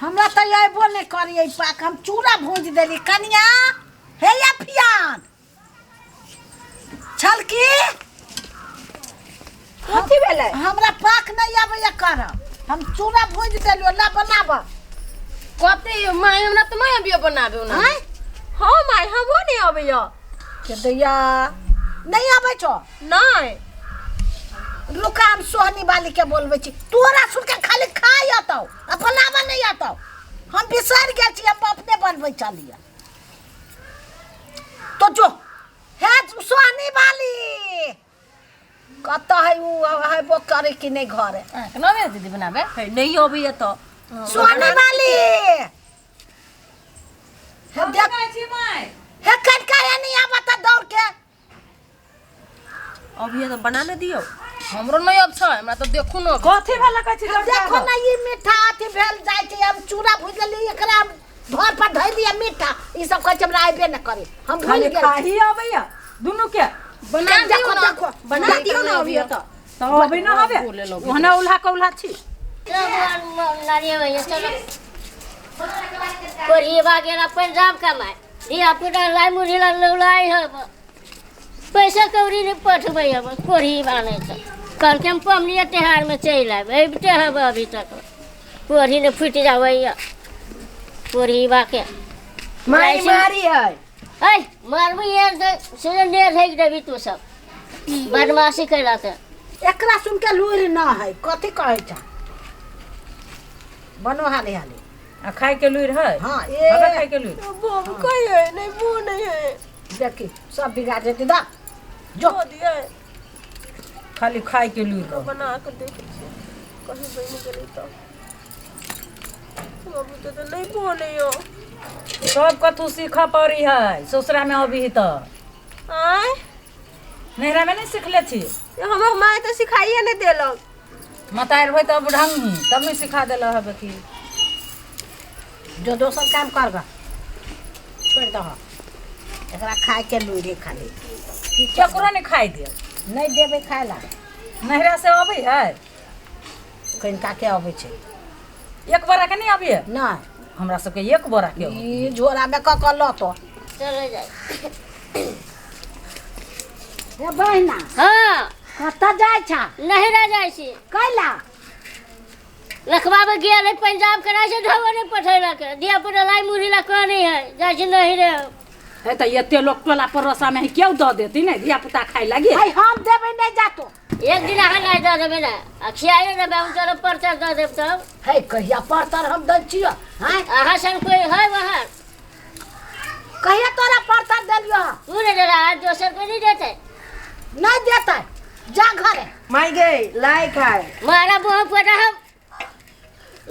हमरा तो अयबो नहीं करिए पाक हम चूड़ा भूज देली कनिया हे या फियान छलकी कथी भेलै हमरा पाक नहीं आबे कर हम चूड़ा भूज देलियो ला बनाब कथी माय हमरा त मैं अबियो बनाबे ना हैं हां माय हमो नहीं आबेयो के दैया नहीं आबे छो नहीं रुका हम सोहनी वाली के बोलबे छी तोरा सुन के खाली खाई आतो अपनावा नहीं आतो हम बिसर गए छी हम अपने बनबे चलिए तो जो है सोहनी वाली कत है वो है वो करे कि नहीं घर है केना बे दीदी बनाबे नहीं आबेयो तो सोहनी वाली है देख छी माय है कनका नहीं आवता दौड़ के अभी तो बनाने दियो हमरो नहीं अब छ हमरा तो देखू न कथी वाला कहै छी देखो ना ये मीठा अथी भेल जाय छै हम चूड़ा भूज लेली एकरा घर पर धइ दिया मीठा ई सब कहै छै हमरा आइबे न करे हम भूल खाली गेल खाही आबैया दुनु के बना दियो देखो ना देखो बना दियो ना अभी तो तो अबै न हबे ओहना उल्हा कौल्हा छी कोरी बागेला पंजाब कमाए दिया पुटा लाई मुरीला लौलाई है पैसा कौड़ी नहीं पठबै हम कोरी बाने छ कल के हम पमलिया त्योहार में चल आब अबिते हब अभी तक कोरी ने फुट जावैया कोरी बाके माई मारी है ऐ मारबी यार से नेर है देबी तू सब बदमाशी कैला से एकरा सुन के लूर न है कथी कहै छ बनो हाले हाले आ खाय के लुर है हां हबे ए खाय के लुर वो कोई है नहीं वो नहीं है देखी सब बिगाड़ देती दा जो दिया खाली खाय के लुर बना के देखे छी कहीं बन गेलै तो अभी तो नहीं बोले हो सब कथू सीख पड़ी है ससुरा में अभी तो आय नहरा में नहीं सीखले छी हमर माय तो सिखाइए नहीं देलक मतार होय तब ढंगी तब नहीं सिखा देला हबे की जो दोसर काम करगा छोड़ दह एकरा खाए के लूर है खाली केकरो नहीं खाई दे नहीं देबे खाए ला नहरा से अबै है कनिका के अबै छै एक बोरा के नहीं अबिए नहीं हमरा सबके एक बोरा के अबै। ई झोरा में क ल तो चले जाए ए बहिना हां कत जाय छ नहिरा जाइ छी कैला लखबाबे गेल है पंजाब करा से ढवा नहीं पठैलक दिया पुटा लाई मुरीला कहनी है जाइ छी नहिरे है त एते लोग टोला परोसा में क्यों द देती नहीं धिया पुता खाई लगे भाई हम देबे नहीं जातो एक दिन अहाँ लाई दऽ देबै ना आ खियाइए ना हम चलो परचर दऽ देब तब है कहिया परतर हम दै छियो हैं अहाँ सन कोई है वहाँ कहिया तोरा परतर देलियो तू नहीं दे रहा दोसर को नहीं देते नहीं देता जा घरे माई गई लाई खाए मारा बुआ पटा हम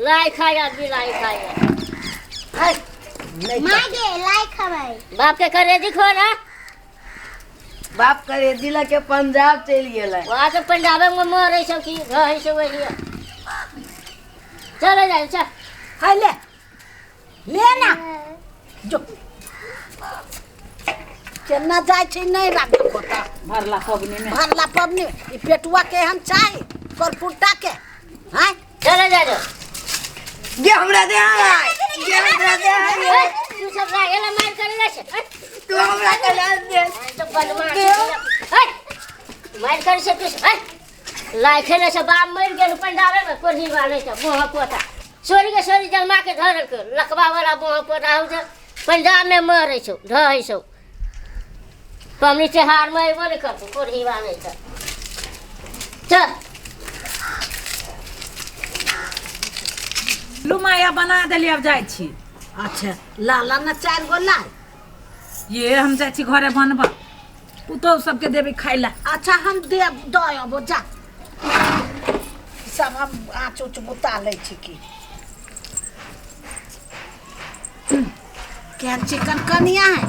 लाई खाया भी लाई खाया है नहीं मागे लाई खाए बाप के करे दिखो ना बाप करे दिला के पंजाब चल गेलै वहाँ के पंजाब में मरे सब की रहे सब वही चले जाए चल है ले ना जो केना जाय छै नहीं राख कोता भरला पबनी में भरला पबनी ई पेटुआ के हम चाही करपुटा के हैं चले जाए गे हमरा दे गे हमरा दे तू सब लागेला मार करे ना से तू हमरा के ला दे तो बदमाश मार करे से कुछ लाई खेले से बाप मर गेल पंजाब में कोढ़ी वाले से मोह पोता सोरी के सोरी जन्मा के धरल के लकवा वाला मोह पोता हो जे पंजाब में मरे छौ ढहै छौ पमनी त्योहार में अयबो नहीं करतो कोढ़ी वाले से चल लुमाया बना देली अब जाय छी अच्छा लाला ना 4 गो ला ये हम जाय छी घरे बनबा पुतो सबके देबे खाइ ला अच्छा हम दे दो जा सब हम आँच उच बुता ले छी की केहन चिकन कनिया है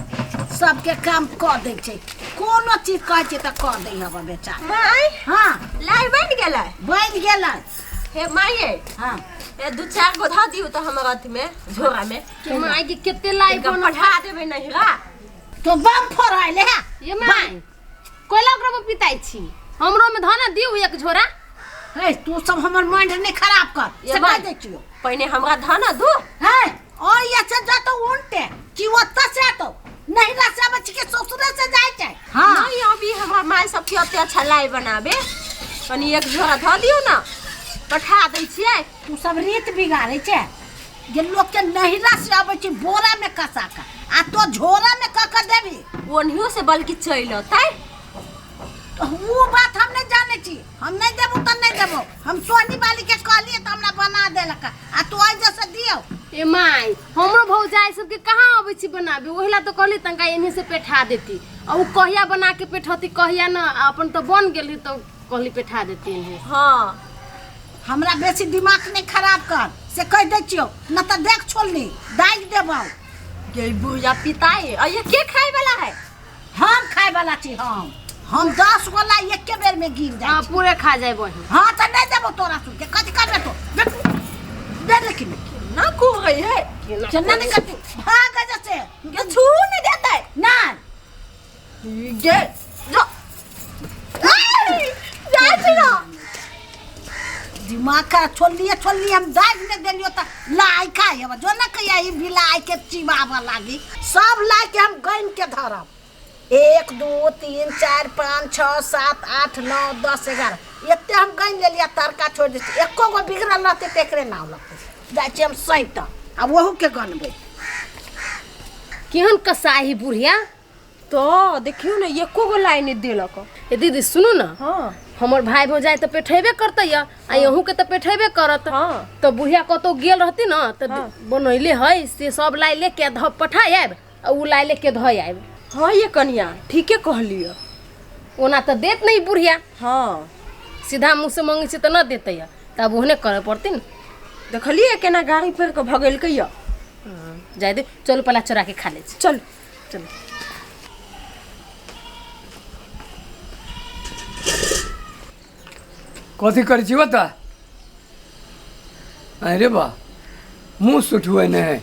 सबके काम क दे छै कोनो चीज कहै छै त क दे हब बेचारा माई हाँ लाई बन गेलै बन गेलै हे माई हाँ ए 2-4 गो धा दियो तो हमर अथी में झोरा में कि माई के केते लाई बन पठा देबे नहीं रा तो बम फोड़ाइले है ये माई कोइला ओकरा में पिताई छी हमरो में धाना दियो एक झोरा है तू सब हमर माइंड नहीं खराब कर ये से बात। कह दे छियो पहले हमरा धना दो है और ये से जातो उल्टे कि ओत्ता से तो नहीं रसा बच्ची के ससुर से जाए छै हां नहीं अभी हमरा माय सबके अते अच्छा लाई बनाबे कनी एक झोरा ध दियो ना पठा दै छियै तू सब रीत बिगाड़े छै जे लोग के नहिरा से आबै छै बोरा में कसा का आ तो झोरा में क देबी ओनहियो से बल्कि चल अतै तो वो बात हम नहीं जाने छी हम नहीं देबो त नहीं देबो हम सोनी वाली के कहलिए त हमरा बना देलक आ तू आई जैसे दियो ए माई हमरो भौजाई सबके कहाँ आबै छी बनाबे ओहिला तो कहली तंका एने से पेठा देती आ उ कहिया बना के पेठती कहिया न अपन तो बन गेली तो कहली पेठा देती इन्हें हां हमरा बेसी दिमाग नहीं खराब कर से कह दे छियो न त देख छोलनी दाग देबो ये बुया पिताई आ ये के खाए वाला है हम खाए वाला छी हम 10 गोला एक के बेर में गिर हां जाए पूरे खा जाए बहिन हां त नहीं देबो तोरा सुन के कथि करबे तो दे लेकिन ना को गई है चन्ना नहीं करती भाग जैसे ये छू नहीं देता है ना ये जो जा छिरो दिमाग का छोलिए हम दाग में देलियो त लाई खाए अब जो ना कहिया ई बिलाई के चिबावा लागी सब लाई के हम गइन के धरब 1 2 3 4 5 6 7 8 9 10 11 एते हम गइन लेलिया तरका छोड़ दे एको गो बिगड़ल रहते तेकरे नाव लगते जाय छी हम सैत अब वहू के गनबे केहन कसाई बुढ़िया तो देखियो ना एको गो लाइन देलक ए दीदी सुनु ना हां हमर भाई भौजाई तो पेठेबे करते या आ यहू के तो पेठेबे करत हां तो बुढ़िया कतो गेल रहती ना तो बनैले है से सब लाई लेके ध पठा आब आ उ लाई लेके ध आब हां ये कन्या ठीके कहलियो ओना तो देत नहीं बुढ़िया हां सीधा मुंह से मांगे से तो न देते या तब ओहने करे पड़ती न देखलिए केना गाड़ी पर के भगेल के या जाय दे चल पहला चोरा के खा ले चल चल कथी कर छी बता अरे बा मुँह सुठुए ने है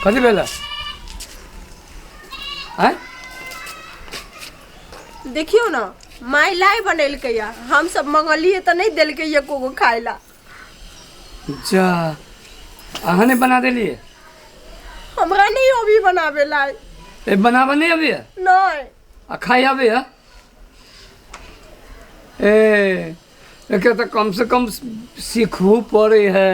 कथी भेल हैं देखियो ना माई लाई बनेल के या हम सब मंगलिए तो नहीं देल के एको गो खाइला जा अहाँ ने बना देलिए हमरा नहीं अभी बनावे लाई ए बनाबे नहीं अभी नहीं आ खाई अभी ए एके तो कम से कम सीखू पड़े है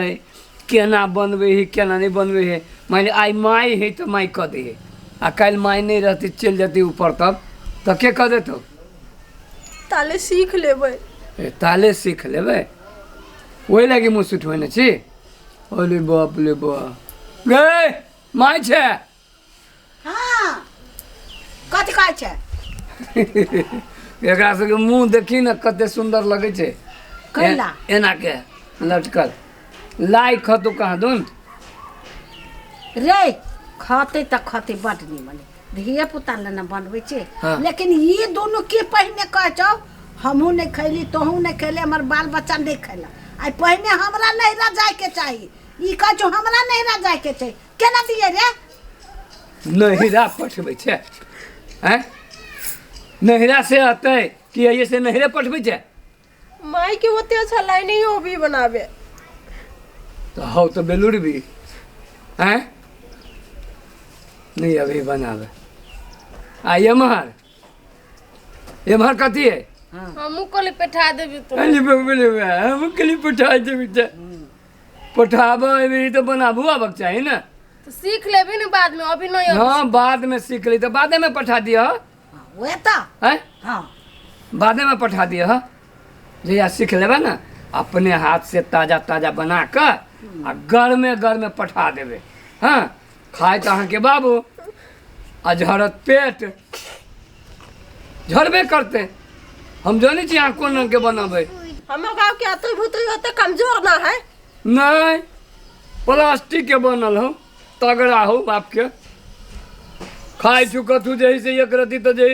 केना बनबे है केना नहीं बनबे है माने आई माई है तो माई कह दे है आ कल माई नहीं रहती चल जाती ऊपर तब तो के कह देतो ताले सीख लेबै ए ताले सीख लेबै वही लगी मुँह सुठवे ने छी अरे बाप ले बाप गए माई छे हां कथि कहै छै एकरा सबके मुँह देखी न कते सुंदर लगे छे कैला एना के लटकल लाई खतु कहाँ दुन रे खाते त खाते बड निमन धिया पुता ले न बनबै छै हाँ। लेकिन ये दोनों के पहिने कह छौ हमहू नहीं खैली तोहू नहीं खैले हमर बाल बच्चा नहीं खैला आई पहिने हमरा नहिरा जाय के चाही ई कह छौ हमरा नहिरा जाय के छै केना दिए रे नहिरा पठबै छे हैं नहिरा से आते कि ये से नहिरे पठबै छे माई के ओते अच्छा लाई नहीं अभी बनावे तो हो तो बेलुर भी हैं नहीं अभी बनावे आ एमहर कथी है हमू कहले पेठा देबी तो अली बगले में हम कली पठा देबी त पठाबो एबी तो बनाबू आबक चाहिए ना तो सीख लेबी न बाद में अभी नहीं हाँ बाद में सीख ली तो बाद में पठा दिया वे त है हां बाद में पठा दिया जहिया सीख लेबे ना अपने हाथ से ताजा ताजा बना कर आ घर में पठा देवे हाँ खाए तो अहाँ के बाबू आ झड़त पेट झड़बे करते हम जानी छी अहाँ कोन रंग के बनाबे हमर गांव के अतुल भुतुल होते कमजोर ना है नहीं प्लास्टिक के बनल हो तगड़ा हो बाप के खाई छू कथू जही से एक रती तो जे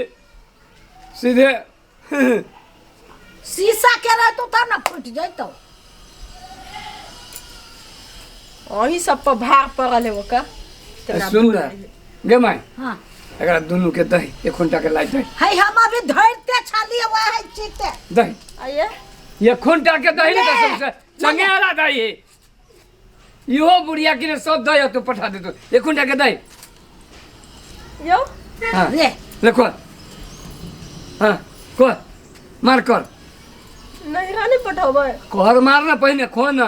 सीधे शीशा के रहतो तब ना फूट जइतो वही सब पर भार पड़ल है ओका सुंदर गे माई हां एकरा दुनू के दही 1 घंटा के लाइट दही है हम अभी धरते छलिए वह है चीते दही आइए ये खूंटा के दही ने कसम से संगे आला दही इहो बुढ़िया के सब दही तो पठा दे तो ये खूंटा के दही यो हाँ ले देखो हाँ को मार कर नहीं रानी पठावे कर मारना पहले खो ना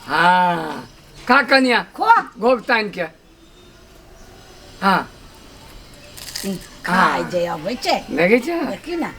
हाँ का कन्या खो गोग तान के हाँ खाय जे अबै छै लगे छै देखी ना